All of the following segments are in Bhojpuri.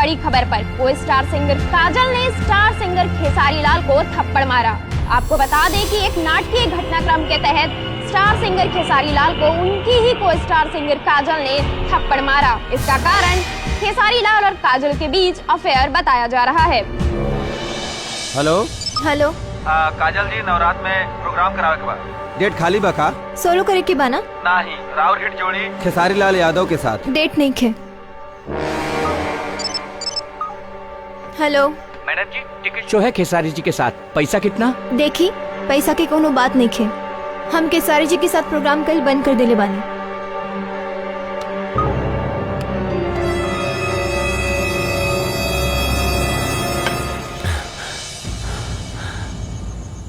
बड़ी खबर पर को स्टार सिंगर काजल ने स्टार सिंगर खेसारी लाल को थप्पड़ मारा। आपको बता दें कि एक नाटकीय घटनाक्रम के तहत स्टार सिंगर खेसारी लाल को उनकी ही को स्टार सिंगर काजल ने थप्पड़ मारा। इसका कारण खेसारी लाल और काजल के बीच अफेयर बताया जा रहा है। हेलो हेलो काजल जी, नवरात्र में प्रोग्राम करावे के बाद डेट खाली बका सोलो करे के बाना नाही राउर हिट जोड़ी खेसारी लाल यादव के साथ डेट नहीं खे। हेलो मैडम जी, टिकट शो है खेसारी जी के साथ, पैसा कितना? देखी पैसा के कोनो बात नहीं खे। हम खेसारी जी के साथ प्रोग्राम कल बंद कर देले बानी।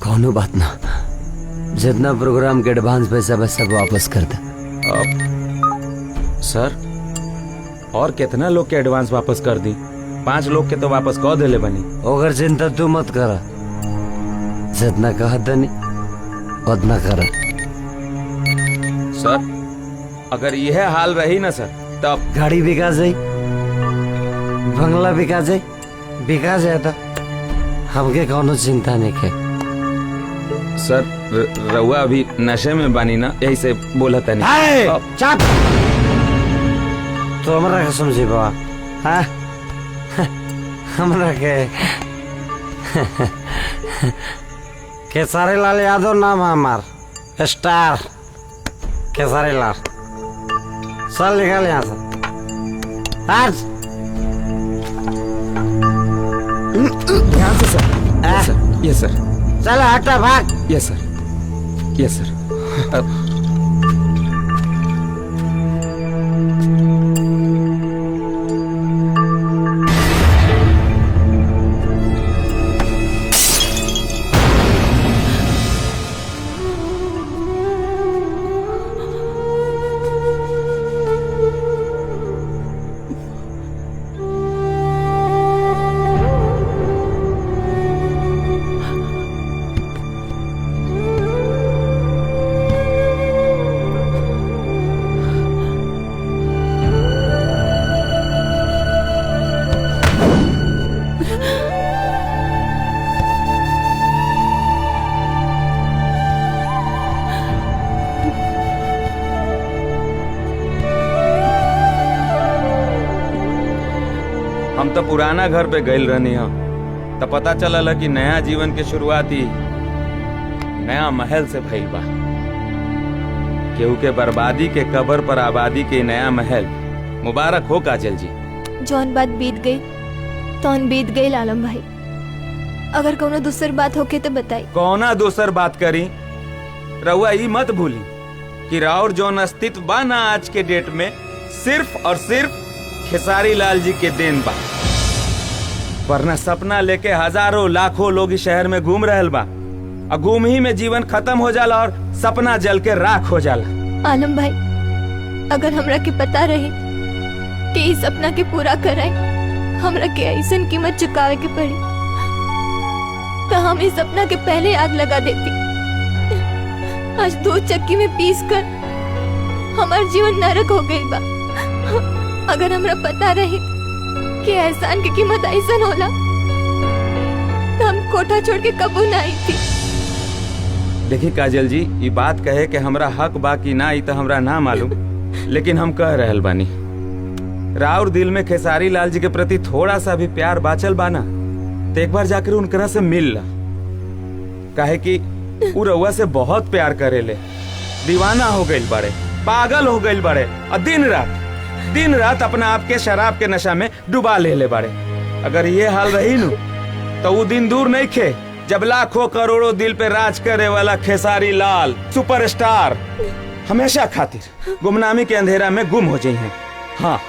कोनो बात ना, जितना प्रोग्राम के एडवांस पैसा बस सब वापस कर दे। सर और कितना लोग के एडवांस वापस कर दी? 5 लोग के तो वापस कह देले बनी। ओकर चिंता तू मत कर, जितना कहा दनी उतना कर। सर अगर यह हाल रही ना सर, तब गाड़ी बिका जाए, बंगला बिका जाए, तो हमके कोनो चिंता नहीं है। सर रउआ अभी नशे में बानी ना, यही से बोला था नहीं। चुप, तो हमरा के समझी बाबा, हाँ हमरा खेसारी लाल यादव नाम है हमार, स्टार खेसारी लाल। चल निकल यहाँ से आज। ध्यान से सर। यस सर। चलो हटा भाग। यस सर, यस सर। हम तो पुराना घर पे गइल रहनी हो, तो पता चलल कि नया जीवन के शुरुआती नया महल से भइल बा। केहू के बर्बादी के कब्र पर आबादी के नया महल मुबारक हो काजल जी। जौन बात बीत गई तौन बीत गई आलम भाई। अगर कोनो दूसर बात होके तो बताई। कौना दूसर बात करी? रउआ ई मत भूली कि राउर जौन अस्तित्व बा ना आज के डेट में सिर्फ और सिर्फ खेसारी लाल जी के देन बा। वरना सपना लेके हजारों लाखों लोग इस शहर में घूम रहल बा, और घूम ही में जीवन खत्म हो जाला और सपना जल के राख हो जाला। आलम भाई, अगर हमरा के पता रही कि इस सपना के पूरा कराए हमरा के ऐसन कीमत चुकावे के पड़ी, तो हम इस सपना के पहले आग लगा देती। आज 2 चक्की में पीस कर हमार जीवन नरक हो गई बा। अगर हमरा पता रही कि एहसान की कीमत ऐसन होला, तो हम कोठा छोड़ के कबू ना आई थी। देखिए काजल जी, ये बात कहे कि हमरा हक बा कि ना, ई तो हमरा ना मालूम, लेकिन हम कह रहल बानी, राउर दिल में खेसारी लाल जी के प्रति थोड़ा सा भी प्यार बाचल बाना, तो एक बार जाकर उनकरा से मिल ला। काहे कि उ रउआ से बहुत प्यार करेले, दीवाना हो गइल बड़े, पागल हो गइल बड़े, और दिन रात अपना आप के शराब के नशा में डुबा ले बड़े। अगर ये हाल रही नु, तो वो दिन दूर नहीं खे जब लाखों करोड़ों दिल पे राज करे वाला खेसारी लाल सुपरस्टार हमेशा खातिर गुमनामी के अंधेरा में गुम हो जाइए। हाँ,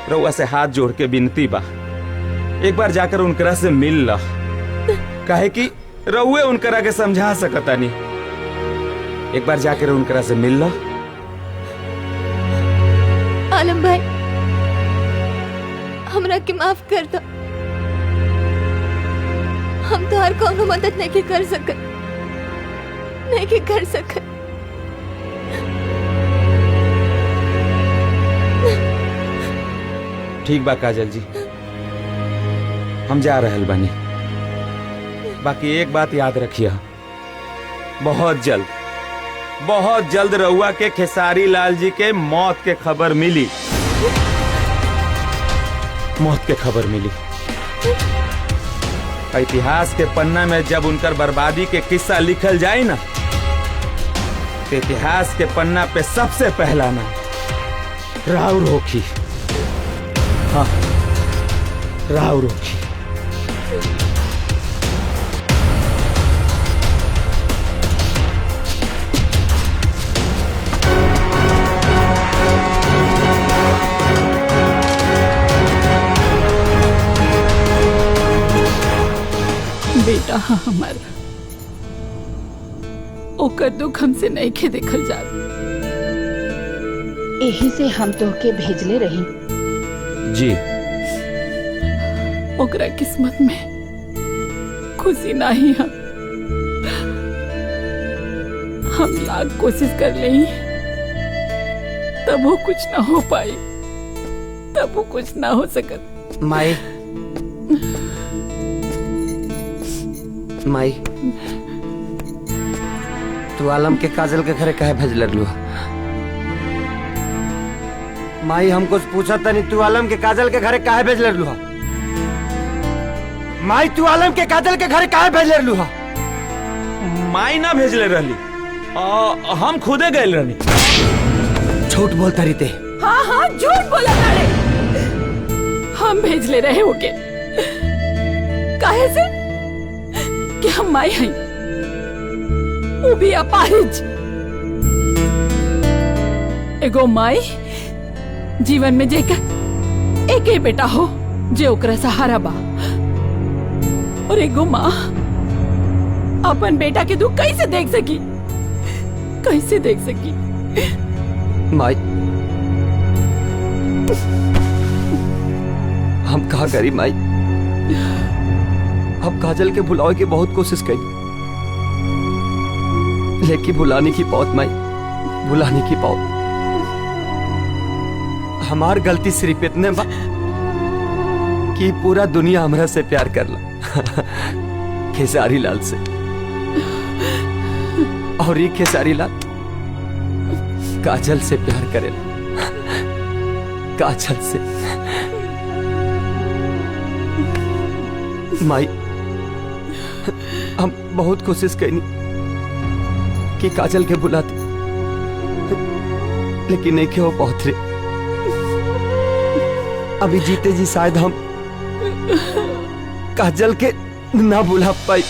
रउआ से हाथ जोड़ के विनती बा, एक बार जाकर उनकरा से मिल ला। काहे कि रउए उनकरा के समझा सकता नहीं। एक बार जाकर उनकरा से मिल ला। आलम भाई, हमरा के माफ कर दो। हम तो हर कोनो मदद नहीं कर सकत। ठीक बा काजल जी, हम जा रहल बानी। बाकी एक बात याद रखिए, बहुत जल्द रउआ के खेसारी लाल जी के मौत के खबर मिली। इतिहास के पन्ना में जब उनकर बर्बादी के किस्सा लिखल जाए ना, तो इतिहास के पन्ना पे सबसे पहला नाम राउर होखी। हाँ, राउर होखी। बेटा हमारा ओकर दुख हमसे नहीं के देखल जा, यही से हम तोहके भेजले रही। जी, ओकरा किस्मत में खुशी नहीं है। हम लाख कोशिश कर ले तब वो कुछ ना हो पाई, तब वो कुछ ना हो सकत। माई तू आलम के काजल के घरे काहे भेज लगलू? माई हम कुछ पूछा था नहीं, तू आलम के काजल के घरे काहे भेज लगलू? माई तू आलम के काजल के घरे काहे भेज लगलू? माई ना भेजले रहली, हम खुदे गए रहनी। झूठ बोलता रही। हाँ हाँ झूठ बोला तारे, हम भेजले रहे होके। काहे से कि हम माई हैं, वो भी अपाहिज। एगो माई जीवन में जेकर एक ही बेटा हो जे ओकरा सहारा बा, और एगो माँ अपन बेटा के दुख कैसे देख सकी, कैसे देख सकी? माई हम कहा करी माई, हम काजल के भुलावे की बहुत कोशिश करी, लेकिन भुलाने की पौत माई, भुलाने की पौत। हमार गलती सिर्फ इतने बा कि पूरा दुनिया हमरा से प्यार करला खेसारी लाल से, और ये खेसारी लाल काजल से प्यार करेला, काजल से। माई हम बहुत कोशिश करी कि काजल के बुलाते, लेकिन नहीं के वो पहुंच रहे। अभी जीते जी शायद हम काजल के ना बुला पाई।